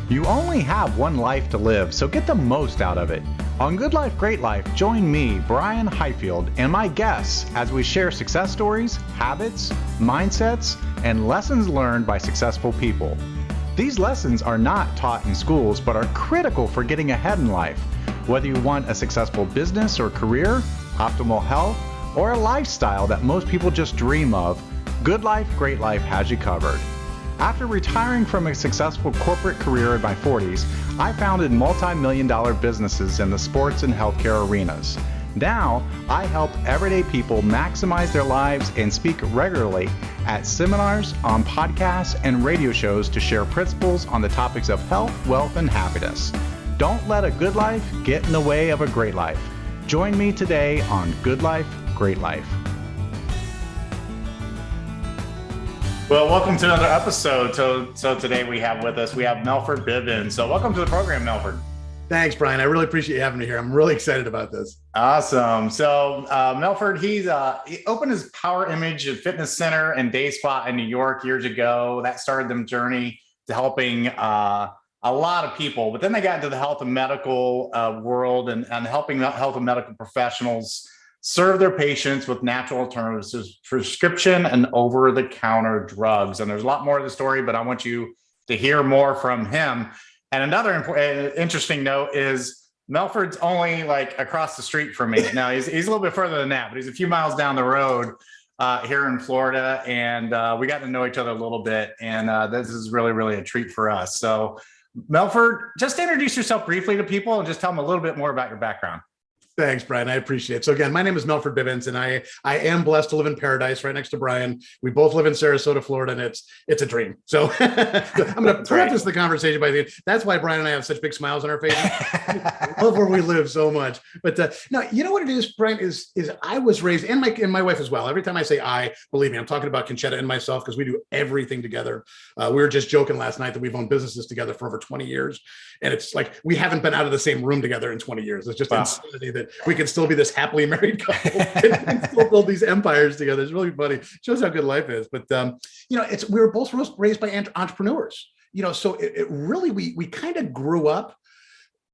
You only have one life to live, so get the most out of it. On Good Life, Great Life, join me, Brian Highfield, and my guests as we share success stories, habits, mindsets, and lessons learned by successful people. These lessons are not taught in schools, but are critical for getting ahead in life. Whether you want a successful business or career, optimal health, or a lifestyle that most people just dream of, Good Life, Great Life has you covered. After retiring from a successful corporate career in my 40s, I founded multi-million-dollar businesses in the sports and healthcare arenas. Now, I help everyday people maximize their lives and speak regularly at seminars, on podcasts, and radio shows to share principles on the topics of health, wealth, and happiness. Don't let a good life get in the way of a great life. Join me today on Good Life, Great Life. Well, welcome to another episode. So today we have Melford Bibens. So welcome to the program, Melford. Thanks, Brian. I really appreciate you having me here. I'm really excited about this. Awesome. So Melford, he opened his Power Image and Fitness Center and Day Spa in New York years ago. That started them journey to helping a lot of people. But then they got into the health and medical world and helping health and medical professionals serve their patients with natural alternatives to prescription and over-the-counter drugs. And there's a lot more to the story, but I want you to hear more from him. And another interesting note is Melford's only like across the street from me. Now, he's a little bit further than that, but he's a few miles down the road here in Florida. And we got to know each other a little bit. And this is really, really a treat for us. So Melford, just introduce yourself briefly to people and just tell them a little bit more about your background. Thanks, Brian. I appreciate it. So again, my name is Melford Bibens, and I am blessed to live in paradise right next to Brian. We both live in Sarasota, Florida, and it's a dream. So I'm going to preface the conversation by saying that's why Brian and I have such big smiles on our faces. I love where we live so much. But no, you know what it is, Brian, is I was raised, and my wife as well. Every time I say I, believe me, I'm talking about Concetta and myself because we do everything together. We were just joking last night that we've owned businesses together for over 20 years. And it's like we haven't been out of the same room together in 20 years. It's just insanity that we can still be this happily married couple and still build these empires together. It's really funny. It shows how good life is. But we were both raised by entrepreneurs. So it really we kind of grew up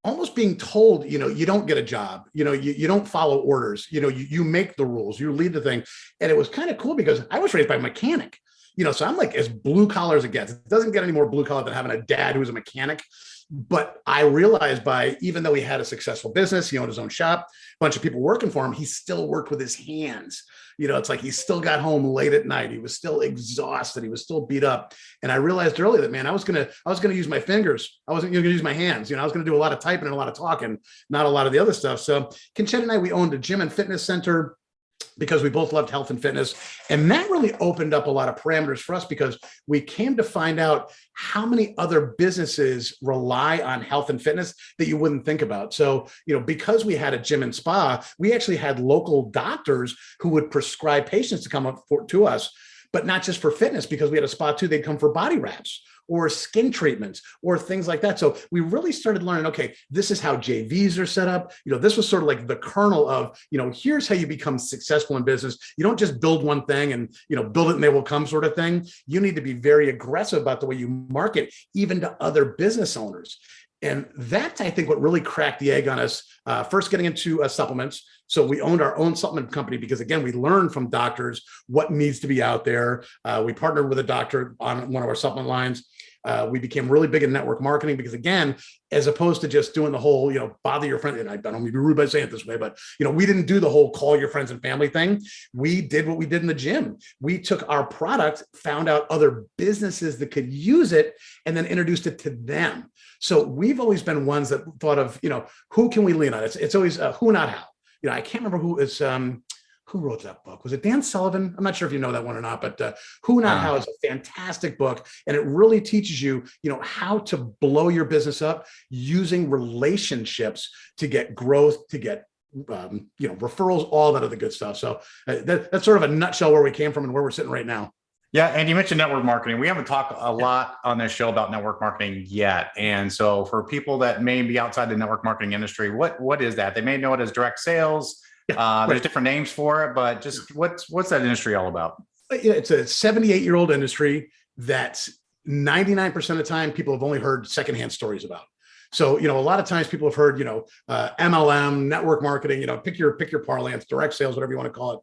almost being told, you don't get a job, you don't follow orders, you make the rules, you lead the thing. And it was kind of cool because I was raised by a mechanic. So I'm like as blue collar as it gets. It doesn't get any more blue collar than having a dad who's a mechanic. But I realized even though he had a successful business, he owned his own shop, a bunch of people working for him, he still worked with his hands. It's like he still got home late at night. He was still exhausted. He was still beat up. And I realized early that, man, I was gonna use my fingers. I wasn't gonna use my hands. I was gonna do a lot of typing and a lot of talking, not a lot of the other stuff. So Concetta and I, we owned a gym and fitness center because we both loved health and fitness. And that really opened up a lot of parameters for us because we came to find out how many other businesses rely on health and fitness that you wouldn't think about. So, because we had a gym and spa, we actually had local doctors who would prescribe patients to come up to us, but not just for fitness, because we had a spa too. They'd come for body wraps or skin treatments or things like that. So we really started learning, okay, this is how JVs are set up. This was sort of like the kernel of, here's how you become successful in business. You don't just build one thing and, build it and they will come sort of thing. You need to be very aggressive about the way you market, even to other business owners. And that's, I think, what really cracked the egg on us, first getting into supplements. So we owned our own supplement company because, again, we learned from doctors what needs to be out there. We partnered with a doctor on one of our supplement lines. We became really big in network marketing because, again, as opposed to just doing the whole, bother your friend, and I don't mean to be rude by saying it this way, but, we didn't do the whole call your friends and family thing. We did what we did in the gym. We took our product, found out other businesses that could use it, and then introduced it to them. So we've always been ones that thought of, who can we lean on? It's always who, not how. I can't remember who wrote that book? Was it Dan Sullivan? I'm not sure if you know that one or not, but Who Not How is a fantastic book. And it really teaches you, how to blow your business up using relationships to get growth, to get, referrals, all that other good stuff. So that's sort of a nutshell where we came from and where we're sitting right now. Yeah. And you mentioned network marketing. We haven't talked a lot on this show about network marketing yet. And so for people that may be outside the network marketing industry, what is that? They may know it as direct sales. There's different names for it, but just what's that industry all about? It's a 78-year-old industry that 99% of the time, people have only heard secondhand stories about. So, a lot of times people have heard, MLM, network marketing, pick your parlance, direct sales, whatever you want to call it.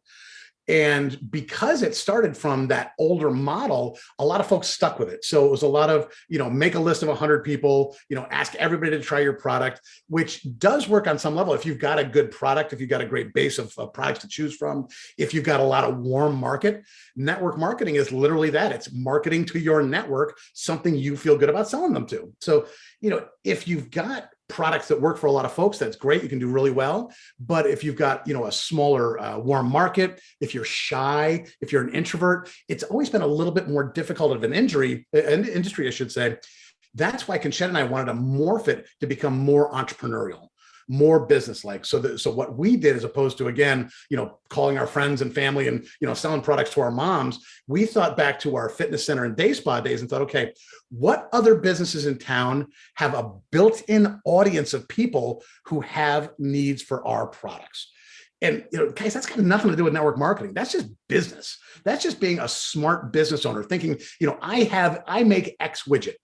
And because it started from that older model, a lot of folks stuck with it. So it was a lot of, make a list of 100 people, ask everybody to try your product, which does work on some level. If you've got a good product, if you've got a great base of products to choose from, if you've got a lot of warm market, network marketing is literally that. It's marketing to your network, something you feel good about selling them to. So, if you've got products that work for a lot of folks, that's great. You can do really well. But if you've got, a smaller warm market, if you're shy, if you're an introvert, it's always been a little bit more difficult of an industry, I should say. That's why Concetta and I wanted to morph it to become more entrepreneurial, more business-like. So what we did, as opposed to, again, calling our friends and family and, selling products to our moms, we thought back to our fitness center and day spa days and thought, okay, what other businesses in town have a built-in audience of people who have needs for our products? And, guys, that's got nothing to do with network marketing. That's just business. That's just being a smart business owner thinking, I make X widget.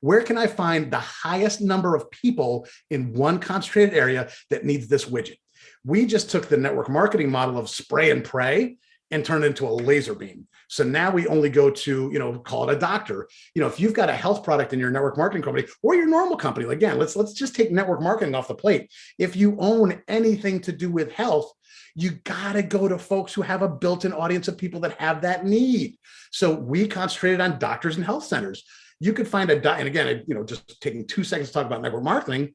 Where can I find the highest number of people in one concentrated area that needs this widget? We just took the network marketing model of spray and pray and turned it into a laser beam. So now we only go to, call it a doctor. If you've got a health product in your network marketing company or your normal company, again, let's just take network marketing off the plate. If you own anything to do with health, you got to go to folks who have a built-in audience of people that have that need. So we concentrated on doctors and health centers. You could find and again, just taking 2 seconds to talk about network marketing,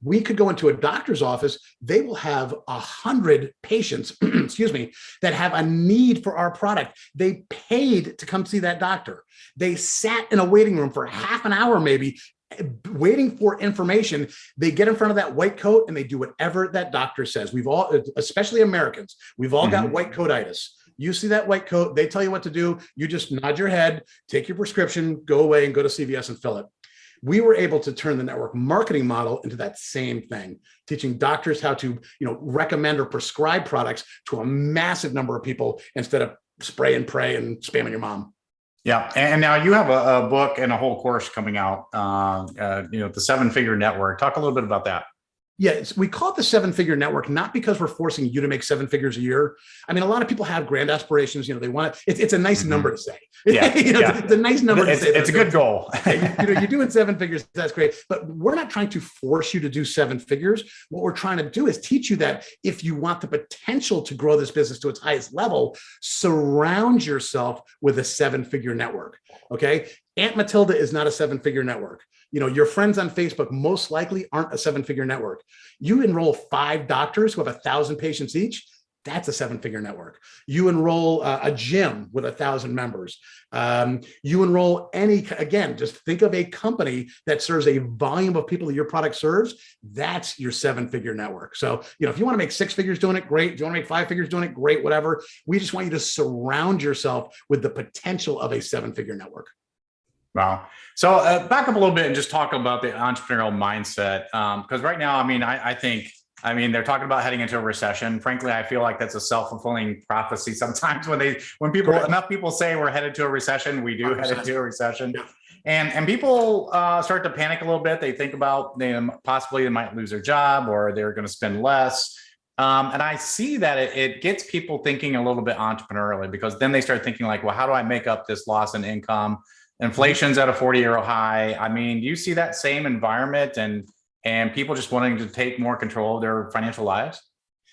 we could go into a doctor's office. They will have 100 patients, excuse me, that have a need for our product. They paid to come see that doctor. They sat in a waiting room for half an hour, maybe, waiting for information. They get in front of that white coat and they do whatever that doctor says. We've all, especially Americans, we've all got white coatitis. You see that white coat, they tell you what to do. You just nod your head, take your prescription, go away and go to CVS and fill it. We were able to turn the network marketing model into that same thing, teaching doctors how to, recommend or prescribe products to a massive number of people instead of spray and pray and spamming your mom. Yeah. And now you have a book and a whole course coming out, the 7-Figure Network. Talk a little bit about that. Yeah, we call it the 7-Figure Network, not because we're forcing you to make 7 figures a year. I mean, a lot of people have grand aspirations. They want to. It's a nice number to say. Yeah, it's a nice number to say. It's a good goal. You're doing 7 figures. That's great. But we're not trying to force you to do 7 figures. What we're trying to do is teach you that if you want the potential to grow this business to its highest level, surround yourself with a 7-figure network. Okay, Aunt Matilda is not a 7-figure network. Your friends on Facebook most likely aren't a 7-figure network. You enroll 5 doctors who have 1,000 patients each. That's a 7-figure network. You enroll a gym with 1,000 members. You enroll just think of a company that serves a volume of people that your product serves. That's your 7-figure network. So, if you want to make 6 figures doing it, great. If you want to make 5 figures doing it, great, whatever. We just want you to surround yourself with the potential of a 7-figure network. Wow. So back up a little bit and just talk about the entrepreneurial mindset. Because right now, I think they're talking about heading into a recession. Frankly, I feel like that's a self-fulfilling prophecy sometimes when enough people say we're headed to a recession, we do 100%. Head into a recession. Yeah. And people start to panic a little bit. They think about they might lose their job or they're going to spend less. And I see that it gets people thinking a little bit entrepreneurially, because then they start thinking like, well, how do I make up this loss in income? Inflation's at a 40-year high. Do you see that same environment and people just wanting to take more control of their financial lives?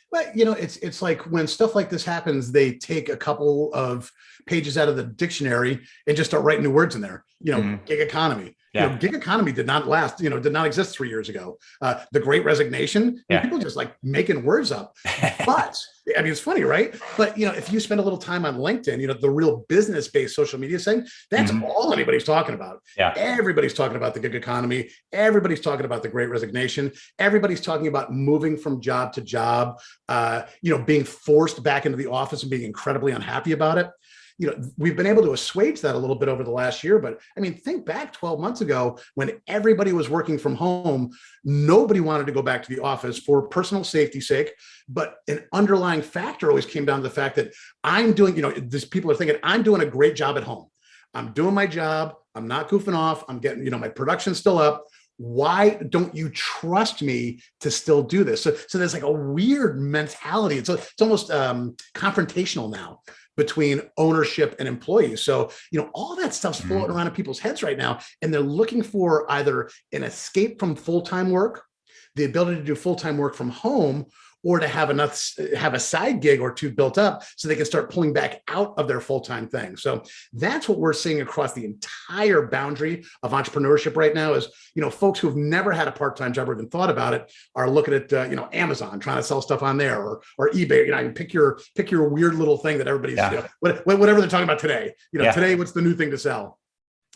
But it's like when stuff like this happens, they take a couple of pages out of the dictionary and just start writing new words in there. Gig economy. Yeah. Gig economy did not last. Did not exist 3 years ago. The Great Resignation. Yeah. People just like making words up. But it's funny, right? But if you spend a little time on LinkedIn, the real business-based social media thing, that's all anybody's talking about. Yeah. Everybody's talking about the gig economy. Everybody's talking about the Great Resignation. Everybody's talking about moving from job to job. Being forced back into the office and being incredibly unhappy about it. We've been able to assuage that a little bit over the last year, but think back 12 months ago when everybody was working from home, nobody wanted to go back to the office for personal safety's sake, but an underlying factor always came down to the fact that I'm doing, these people are thinking I'm doing a great job at home. I'm doing my job. I'm not goofing off. I'm getting, my production's still up. Why don't you trust me to still do this? So there's like a weird mentality. It's almost confrontational now between ownership and employees. So, all that stuff's floating around in people's heads right now. And they're looking for either an escape from full-time work, the ability to do full-time work from home, or to have a side gig or two built up so they can start pulling back out of their full-time thing. So that's what we're seeing across the entire boundary of entrepreneurship right now is, folks who've never had a part-time job or even thought about it are looking at, Amazon, trying to sell stuff on there or eBay, pick your weird little thing that everybody's, whatever they're talking about today, today, what's the new thing to sell?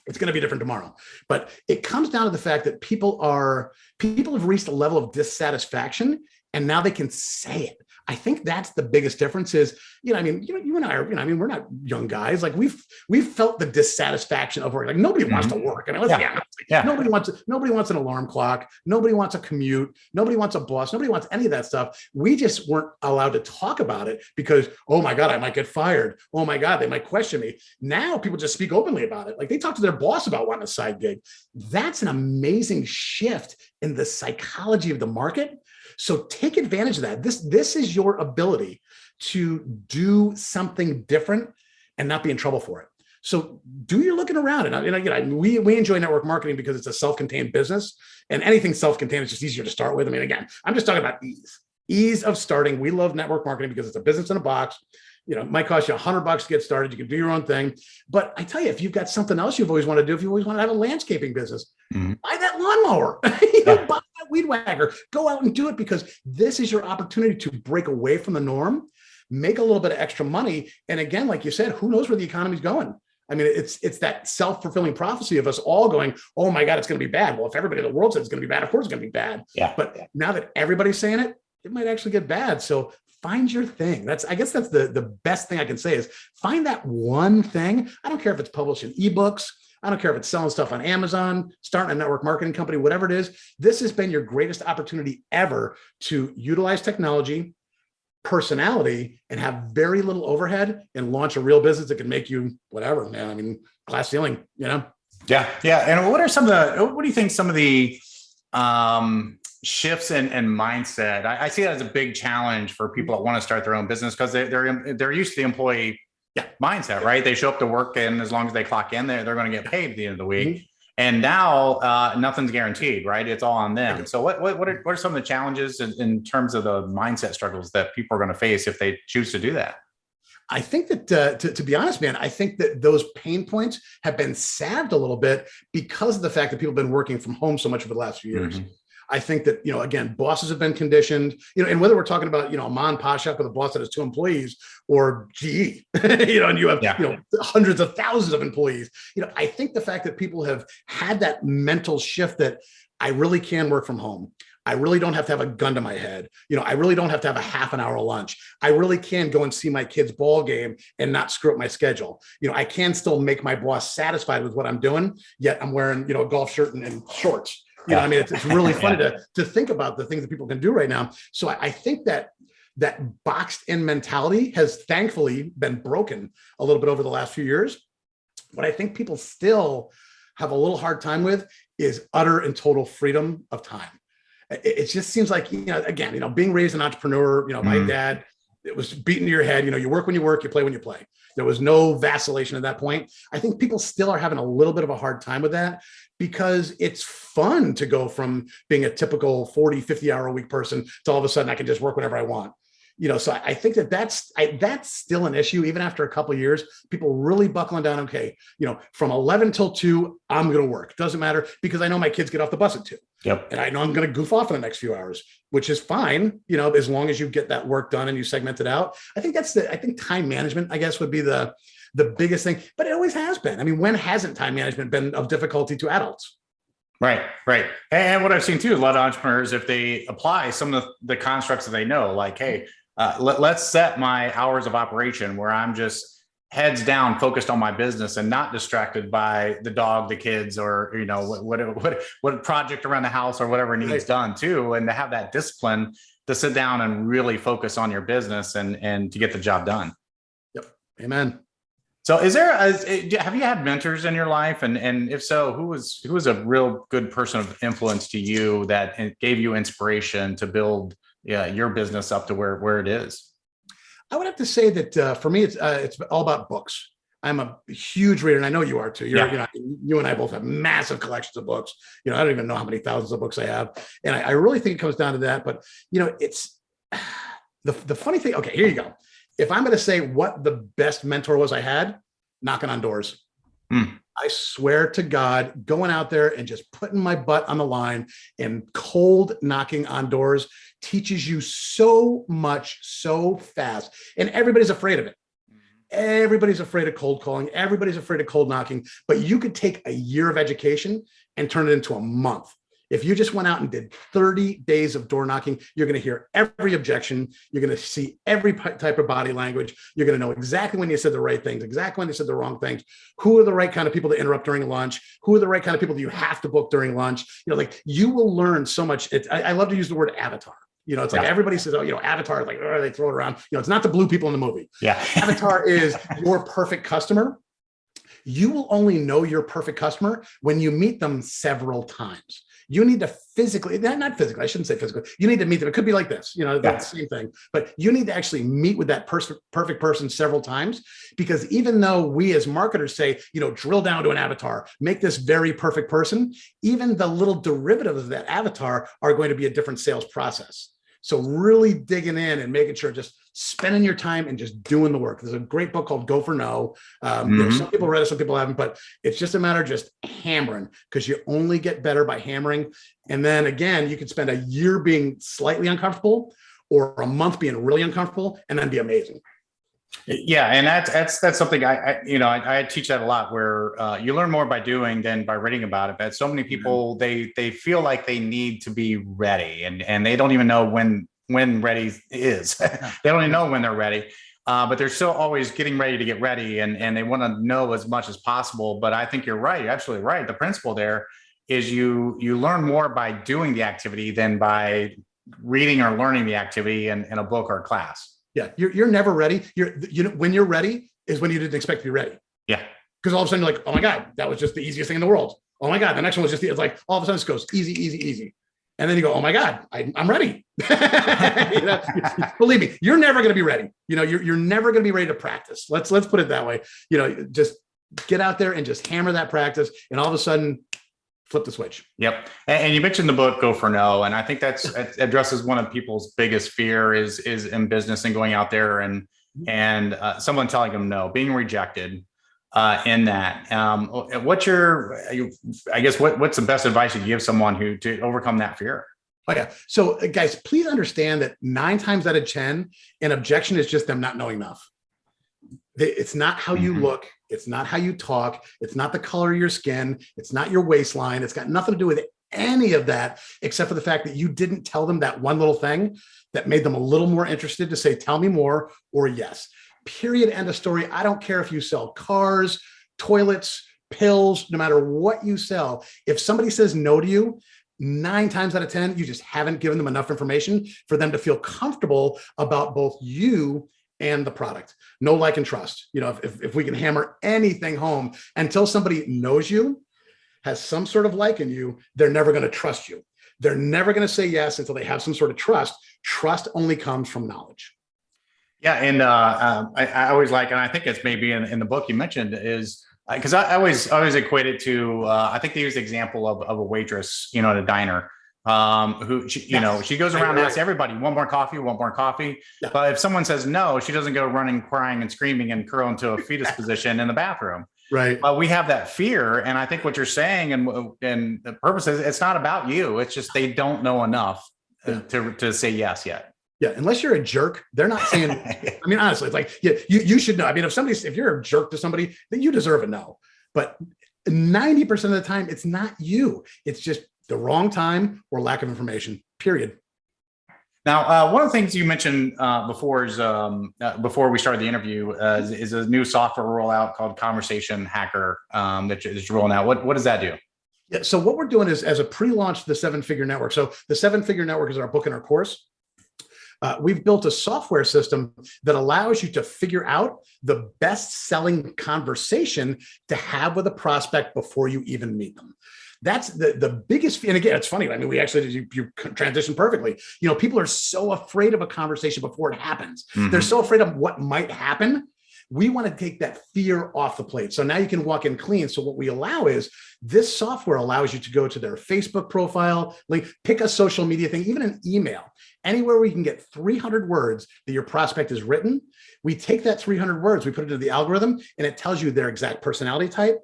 It's going to be different tomorrow. But it comes down to the fact that people have reached a level of dissatisfaction and now they can say it. I think that's the biggest difference is, you and I are, we're not young guys. Like we've felt the dissatisfaction of work. Like nobody wants to work. Nobody wants an alarm clock. Nobody wants a commute. Nobody wants a boss. Nobody wants any of that stuff. We just weren't allowed to talk about it because, oh my God, I might get fired. Oh my God, they might question me. Now people just speak openly about it. Like they talk to their boss about wanting a side gig. That's an amazing shift in the psychology of the market. So take advantage of that. This is your ability to do something different and not be in trouble for it. So do your looking around. And we enjoy network marketing because it's a self-contained business, and anything self-contained is just easier to start with. Again, I'm just talking about ease of starting. We love network marketing because it's a business in a box. It might cost you $100 to get started. You can do your own thing. But I tell you, if you've got something else you've always wanted to do, if you always want to have a landscaping business, buy that lawnmower, buy that weed whacker, go out and do it because this is your opportunity to break away from the norm, make a little bit of extra money. And again, like you said, who knows where the economy's going? It's that self-fulfilling prophecy of us all going, oh my God, it's going to be bad. Well, if everybody in the world says it's going to be bad, of course it's going to be bad. Yeah. But now that everybody's saying it, it might actually get bad. So find your thing. I guess that's the best thing I can say is find that one thing. I don't care if it's publishing ebooks. I don't care if it's selling stuff on Amazon, starting a network marketing company, whatever it is. This has been your greatest opportunity ever to utilize technology, personality, and have very little overhead and launch a real business that can make you whatever, man. Glass ceiling, Yeah. And what do you think some of the shifts in mindset? I see that as a big challenge for people that want to start their own business because they're used to the employee mindset, right? They show up to work, and as long as they clock in, they're going to get paid at the end of the week. And now nothing's guaranteed, right? It's all on them. So what are some of the challenges in terms of the mindset struggles that people are going to face if they choose to do that? I think that, to be honest, man, I think that those pain points have been salved a little bit because of the fact that people have been working from home so much over the last few years. I think that, again, bosses have been conditioned, and whether we're talking about, a mom and pop shop with a boss that has 2 employees or GE, and you have, hundreds of thousands of employees, I think the fact that people have had that mental shift that I really can work from home. I really don't have to have a gun to my head. I really don't have to have a half an hour lunch. I really can go and see my kid's ball game and not screw up my schedule. I can still make my boss satisfied with what I'm doing, yet I'm wearing, a golf shirt and shorts. It's really funny to think about the things that people can do right now. So I think that boxed in mentality has thankfully been broken a little bit over the last few years. What I think people still have a little hard time with is utter and total freedom of time. It just seems like, again, being raised an entrepreneur, my dad, it was beaten to your head. You work when you work, you play when you play. There was no vacillation at that point. I think people still are having a little bit of a hard time with that because it's fun to go from being a typical 40, 50 hour a week person to all of a sudden I can just work whenever I want. So I think that's still an issue. Even after a couple of years, people really buckling down. Okay, from 11 till 2, I'm going to work. Doesn't matter because I know my kids get off the bus at 2. Yep. And I know I'm going to goof off in the next few hours, which is fine. As long as you get that work done and you segment it out. I think time management, I guess, would be the biggest thing, but it always has been. When hasn't time management been of difficulty to adults? Right. And what I've seen too, a lot of entrepreneurs, if they apply some of the constructs that they know, like, hey, let's set my hours of operation where I'm just heads down, focused on my business and not distracted by the dog, the kids, or, what project around the house or whatever needs done too. And to have that discipline to sit down and really focus on your business and to get the job done. Yep. Amen. So have you had mentors in your life? And if so, who was a real good person of influence to you that gave you inspiration to build your business up to where it is? I would have to say that for me, it's all about books. I'm a huge reader, and I know you are too. You and I both have massive collections of books. I don't even know how many thousands of books I have, and I really think it comes down to that. But it's the funny thing. Okay, here you go. If I'm going to say what the best mentor was I had, knocking on doors. I swear to God, going out there and just putting my butt on the line and cold knocking on doors teaches you so much so fast. And everybody's afraid of it. Everybody's afraid of cold calling. Everybody's afraid of cold knocking. But you could take a year of education and turn it into a month. If you just went out and did 30 days of door knocking, you're going to hear every objection. You're going to see every type of body language. You're going to know exactly when you said the right things, exactly when you said the wrong things. Who are the right kind of people to interrupt during lunch? Who are the right kind of people that you have to book during lunch? You will learn so much. I love to use the word avatar. It's like everybody says, Avatar, like, they throw it around. It's not the blue people in the movie. Yeah. Avatar is your perfect customer. You will only know your perfect customer when you meet them several times. You need to physically, not physically, I shouldn't say physically. You need to meet them. It could be like this, the same thing, but you need to actually meet with that perfect person several times, because even though we as marketers say, drill down to an avatar, make this very perfect person, even the little derivatives of that avatar are going to be a different sales process. So really digging in and making sure, just spending your time and just doing the work. There's a great book called Go for No. Some people read it, some people haven't, but it's just a matter of just hammering, because you only get better by hammering. And then again, you could spend a year being slightly uncomfortable or a month being really uncomfortable and then be amazing. Yeah, and that's something I teach that a lot, where you learn more by doing than by reading about it. But so many people they feel like they need to be ready, and they don't even know when ready is. They don't even know when they're ready, but they're still always getting ready to get ready, and they want to know as much as possible. But I think you're right, you're absolutely right. The principle there is you learn more by doing the activity than by reading or learning the activity in a book or a class. Yeah, you're never ready. When you're ready is when you didn't expect to be ready. Yeah, because all of a sudden you're like, oh my God, that was just the easiest thing in the world. Oh my God, the next one was it's like all of a sudden it goes easy, easy, easy, and then you go, oh my God, I'm ready. Believe me, you're never going to be ready. You're never going to be ready to practice. Let's put it that way. Just get out there and just hammer that practice, and all of a sudden, flip the switch. Yep. And you mentioned the book Go for No, and I think that addresses one of people's biggest fear is in business and going out there and someone telling them no, being rejected in that. What's the best advice you give someone to overcome that fear? Oh yeah. So guys, please understand that 9 times out of 10, an objection is just them not knowing enough. It's not how you look. It's not how you talk. It's not the color of your skin. It's not your waistline. It's got nothing to do with any of that, except for the fact that you didn't tell them that one little thing that made them a little more interested to say, tell me more, or yes. Period. End of story. I don't care if you sell cars, toilets, pills, no matter what you sell. If somebody says no to you, 9 times out of 10, you just haven't given them enough information for them to feel comfortable about both you and the product. Know, like, and trust. If we can hammer anything home, until somebody knows you, has some sort of like in you, they're never going to trust you. They're never going to say yes until they have some sort of trust. Trust only comes from knowledge. Yeah. And I always like, and I think it's maybe in the book you mentioned, is because I always equate it to, I think they use the example of a waitress, at a diner. Who she goes around and asks everybody, want more coffee? Yeah. But if someone says no, she doesn't go running, crying and screaming and curl into a fetus position in the bathroom. Right. But we have that fear. And I think what you're saying and the purpose is, it's not about you. It's just, they don't know enough to say yes yet. Yeah. Unless you're a jerk, they're not saying, I mean, honestly, it's like, you should know. I mean, if you're a jerk to somebody, then you deserve a no. But 90% of the time, it's not you. It's just the wrong time or lack of information, period. Now, one of the things you mentioned before before we started the interview is a new software rollout called Conversation Hacker that is rolling out. What does that do? Yeah, so what we're doing is, as a pre-launch to the 7-Figure Network. So the 7-Figure Network is our book and our course. We've built a software system that allows you to figure out the best selling conversation to have with a prospect before you even meet them. That's the biggest. And again, it's funny. I mean, we actually, you transition perfectly. People are so afraid of a conversation before it happens. They're so afraid of what might happen. We want to take that fear off the plate. So now you can walk in clean. So what we allow is this software allows you to go to their Facebook profile, pick a social media thing, even an email, anywhere where you can get 300 words that your prospect has written. We take that 300 words, we put it into the algorithm, and it tells you their exact personality type,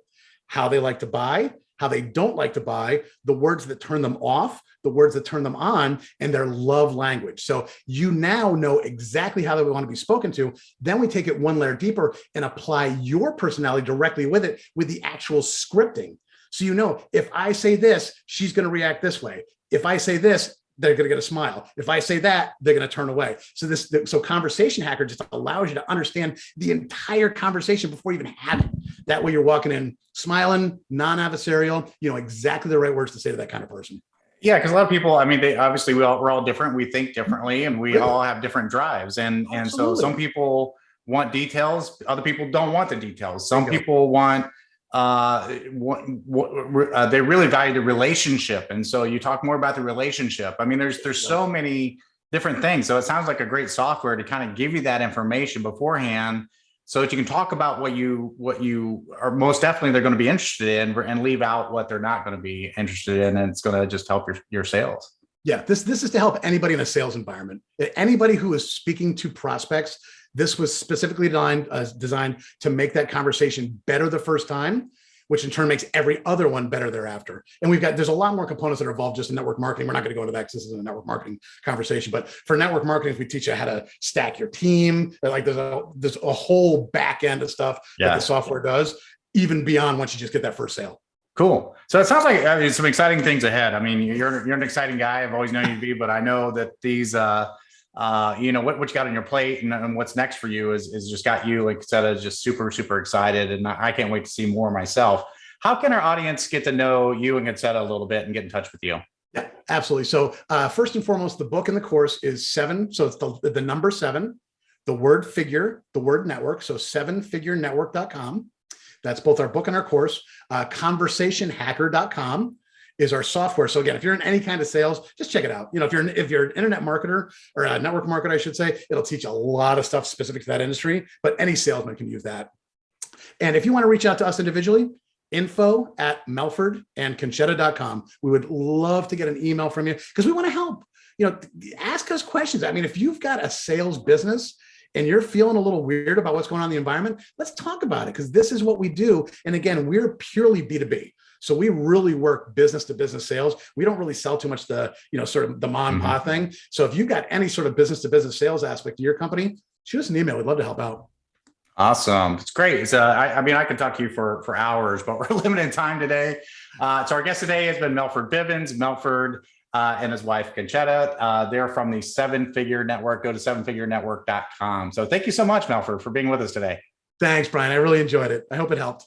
how they like to buy, how they don't like to buy, the words that turn them off, the words that turn them on, and their love language. So you now know exactly how they want to be spoken to. Then we take it one layer deeper and apply your personality directly with it, with the actual scripting. So if I say this, she's going to react this way. If I say this, they're going to get a smile. If I say that, they're going to turn away. So Conversation Hacker just allows you to understand the entire conversation before you even have it. That way you're walking in smiling, non-adversarial, exactly the right words to say to that kind of person. Yeah, because a lot of people, I mean, we're all different. We think differently, and we all have different drives. And so some people want details. Other people don't want the details. Some people want they really value the relationship. And so you talk more about the relationship. I mean, there's so many different things. So it sounds like a great software to kind of give you that information beforehand so that you can talk about what you are most definitely they're going to be interested in and leave out what they're not going to be interested in. And it's going to just help your sales. Yeah, this is to help anybody in a sales environment. Anybody who is speaking to prospects, this was specifically designed to make that conversation better the first time, which in turn makes every other one better thereafter. And there's a lot more components that are involved just in network marketing. We're not going to go into that because this is a network marketing conversation. But for network marketing, we teach you how to stack your team. There's a whole back end of stuff that the software does, even beyond once you just get that first sale. Cool. So it sounds like some exciting things ahead. I mean, you're an exciting guy. I've always known you to be, but I know that these what you got on your plate and what's next for you is just got you, like Concetta, just super, super excited. And I can't wait to see more myself. How can our audience get to know you and Concetta a little bit and get in touch with you? Yeah, absolutely. So first and foremost, the book and the course is 7. So it's the number 7, the word figure, the word network. So 7figurenetwork.com. That's both our book and our course. Conversationhacker.com is our software. So again, if you're in any kind of sales, just check it out. If you're an internet marketer or a network marketer, I should say, it'll teach a lot of stuff specific to that industry, but any salesman can use that. And if you want to reach out to us individually, info@melfordandconcetta.com. We would love to get an email from you because we want to help. Ask us questions. I mean, if you've got a sales business and you're feeling a little weird about what's going on in the environment, let's talk about it because this is what we do. And again, we're purely B2B. So we really work business to business sales. We don't really sell too much the mom and pop thing. So if you've got any sort of business to business sales aspect to your company, shoot us an email. We'd love to help out. Awesome. It's great. I could talk to you for hours, but we're limited in time today. So our guest today has been Melford Bibens, Melford and his wife, Concetta. They're from the 7-Figure Network. Go to 7figurenetwork.com. So thank you so much, Melford, for being with us today. Thanks, Brian. I really enjoyed it. I hope it helped.